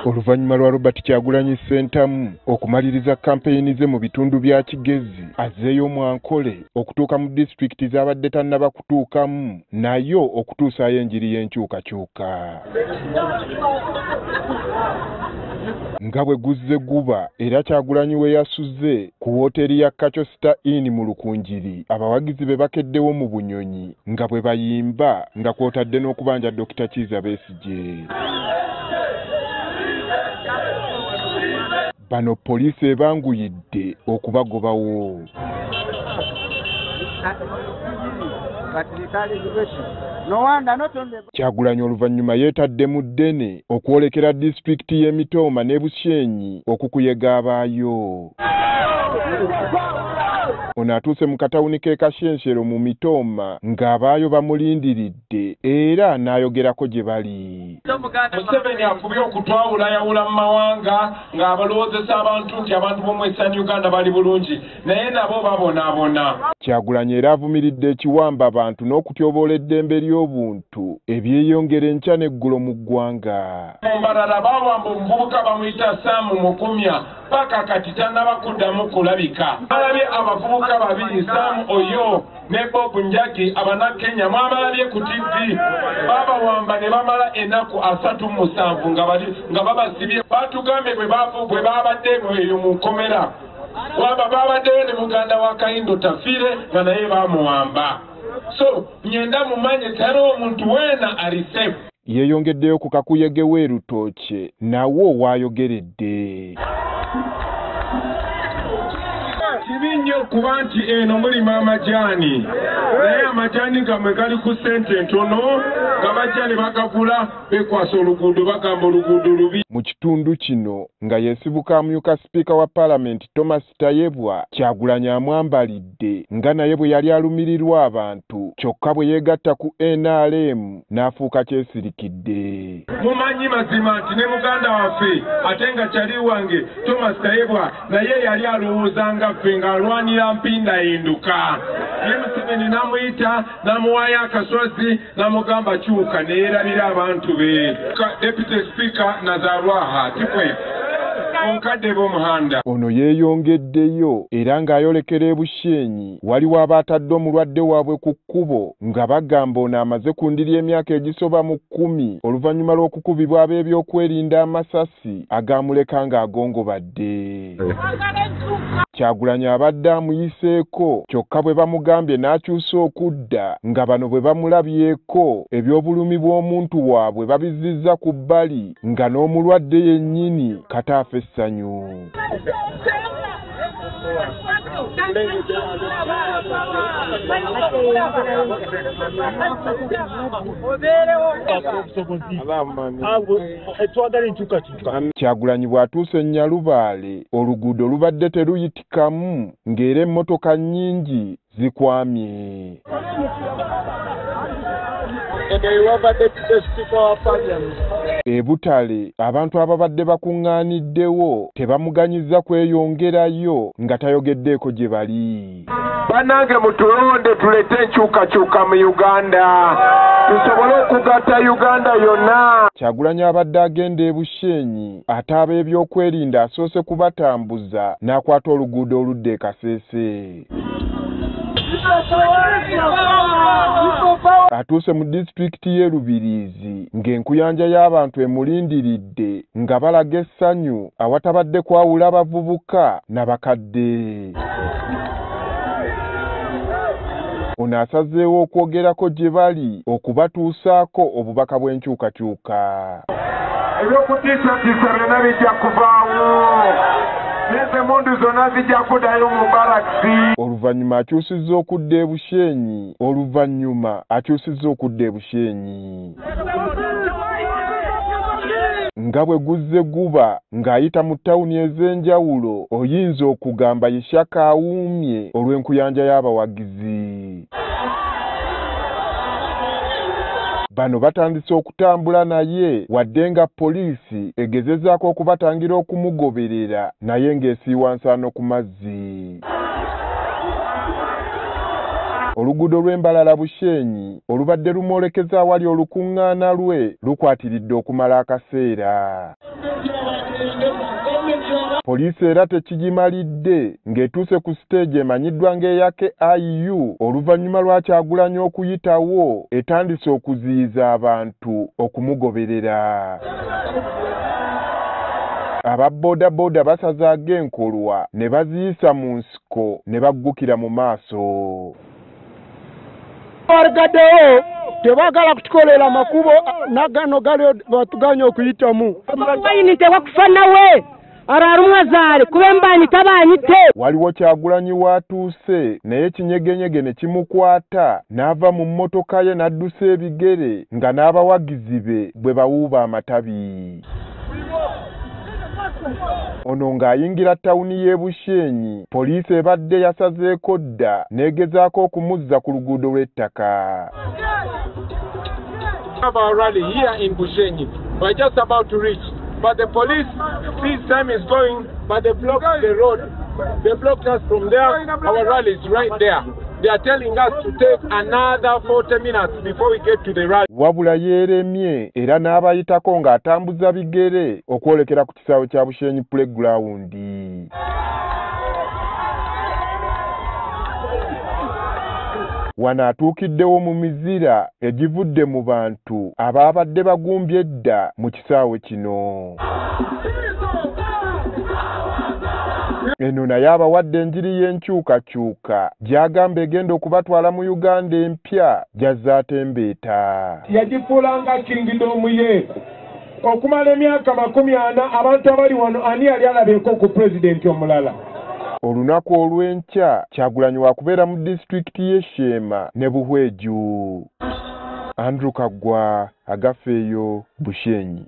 Oluvannyuma lwa Robert Kyagulanyi Ssentamu okumaliriza kampeyini ze mu bitundu bya Kigezi, azzeeyo Mwankole okutuuka mu disitulikiti z'abadde tannaba kutuukamu, nayo okutuusaayo enjiri y'enkyukakyuka. Nga bwe guzze guba era Kyagulanyi we yasuze ku wooteri ya Kacho Star Inn mu Lukunjiri, abawagizi be bakeddewo mu Bunyonyi nga bwe bayimba nga kw'otadde n'okubanja Dr. Kizza Besigye. Bano poliisi ebanguyidde okubagobawo. Kyagulanyi oluvannyuma yeetadde mu ddene okwolekera disitulikiti y'e Mitooma ne Bushenyi okukuyega abaayo. Ono atuuse mu katawuni k'e Kashenshero mu Mitooma ng'abaayo bamulindiridde era n'ayogerako gye bali. Museveni akubye okutwawulayawula mu mawanga ng'abalowoozesa abantu nti abantu b'omu Eastern Uganda bali bulungi, naye nabo babonaabona. Kyagulanyi era avumiridde ekiwamba abantu n'okutyoboola eddembe ly'obuntu ebyeyongera enkya n'eggulo mu ggwanga. Ombalala baawamba omuvubuka bamuyita Sam Mukumya paka kati tannaba kuddamu kulabika. Balabye abavubuka babiri, Sam Oyo ne Bob Njagi Abanakenya, mwabalabye ku TV. Babawamba ne bamala ennaku 37 nga babasibye. Batugambye bwe babadde eyo mu nkomera. Waba babaddeyo ne muganda wa Kayindo Tafire nga naye bamuwamba. So nyenda mumanye tari omuntu weena ali safe. Yeeyongeddeyo ku kakuyege w'Erutooke nawo waayogeredde. Kibi nnyo kuba nti eno mulimu amajaani, naye amajaani gamwe gali ku ssente ntono nga bajja ne bagagula bekwasa oluguudo bagamba oluguudo lubi. Mu kitundu kino nga yeesibuka amyuka sipiika wa Paalamenti Thomas Tayebwa, Kyagulanyi amwambalidde nga naye bwe yali alumirirwa abantu kyokka bwe yeegatta ku NRM n'afuuka kyesirikidde. Mumanyi mazima nti ne muganda waffe ate nga kyali wange Thomas Tayebwa naye yali alowooza nga ffe ng'alwanira mpinda hinduka. Ye Museveni n'amuyita n'amuwaayo akaswazi n'amugamba kyuka ne yeerabira abantu be. Deputy Speaker Nazarwaha Tipwe onkadde b'omuhanda. Ono yeeyongeddeyo era ng'ayolekera e Bushenyi waliwo abaatadde omulwadde waabwe ku kkubo nga bagamba ono amaze ku ndiri emyaka egisoba mu 10 oluvannyuma lw'okukubibwa ab'ebyokwerinda amasasi agamuleka ng'agongobadde. Kyagulanyi abadde amuyiseeko kyokka bwe bamugambye n'akyusa okudda nga bano bwe bamulabyeko eby'obulumi bw'omuntu waabwe babizizza ku bbali nga n'omulwadde yennyini kataafa essanyu. Kyagulanyi bw'atuuse e Nyalubaale oluguudo lubadde teruyitikamu ng'era emmotoka nnyingi zikwamye. E Butale abantu ababadde bakuŋŋaaniddewo tebamuganyiza kweyongerayo nga tayogeddeeko gye bali. Bannange mutulonde tulete enkyukakyuka mu Uganda tusobole okugatta Uganda yonna. Kyagulanyi abadde agenda e Bushenyi ate ab'ebyokwerinda asoose kubatambuza n'akwata oluguudo oludda e Kasese. Atuuse mu disitulikiti y'e Lubirizi ng'enkuyanja y'abantu emulindiridde nga balaga essanyu awatabadde kwawula abavubuka n'abakadde. Ono asazeewo okwogerako gye bali okubatuusaako obubaka bw'enkyukakyuka. Ebyokutiisatiisa byonna bijja kuvaawo. N'emmundu zonna zijja kuddayo mu barakisi. Oluvannyuma akyusizza okudda e Bushenyi. Nga bwe guzze guba ng'ayita mu ttawuni ez'enjawulo oyinza okugamba ye Shaka awuumye olw'enkuyanja y'abawagizi. Bano batandise okutambula naye wadde nga poliisi egezezaako okubatangira okumugoberera naye ng'esiiwa nsaano ku mazzi. Oluguudo lw'Embalala Bushenyi olubadde lumwolekeza awali olukuŋŋaana lwe lukwatiridde okumala akaseera. Poliisi era tekigimalidde ng'etuuse ku stage emanyiddwa ng'eyake IU oluvannyuma lwa Kyagulanyi okuyitawo etandise okuziyiza abantu okumugoberera. Aba boda basaze enkolwa ne baziyisa mu nsiko ne baggukira mu maaso. Wargaddewo tebagala kutukolera makubo nagano gali batuganya okuyitamu. Bayini tewakufa nawe ararumwa zaale kubembani tabanyite. Waliwo Kyagulanyi watuuse naye kinyegenyege ne kimukwata n'ava mu mmotoka ye n'addusa ebigere nga n'abawagizi be bwe bawuuba amatabi. Ono ng'ayingira ttawuni y'e Bushenyi, poliisi ebadde yasazeeko dda n'egezaako okumuzza ku luguudo lw'ettaka. Our rally here in Bushenyi. We're just about to reach, but the police sees time is going, but they blocked the road. They blocked us from there. Our rally is right there. They are telling us to take another 40 minutes before we get to the rally. Wabula yeeremye era n'abayitako ng'atambuza bigere okwolekera ku kisaawe kya Bushenyi playground. Wano atuukiddewo mu mizira egivudde mu bantu abaabadde bagumbye edda mu kisaawe kino. Eno naye abawadde enjiri y'enkyukakyuka gy'agamba egenda okubatwala mu Uganda empya gy'azaatembeeta. Yagifuulanga kingdom ye okumala emyaka 40 abantu abali wano ani yali alabyeko ku pulezidenti omulala. Olunaku olw'enkya Kyagulanyi wakubeera mu disitulikiti y'e Sheema ne Buhweju. Andrew Kaggwa, Agafeeyo, Bushenyi.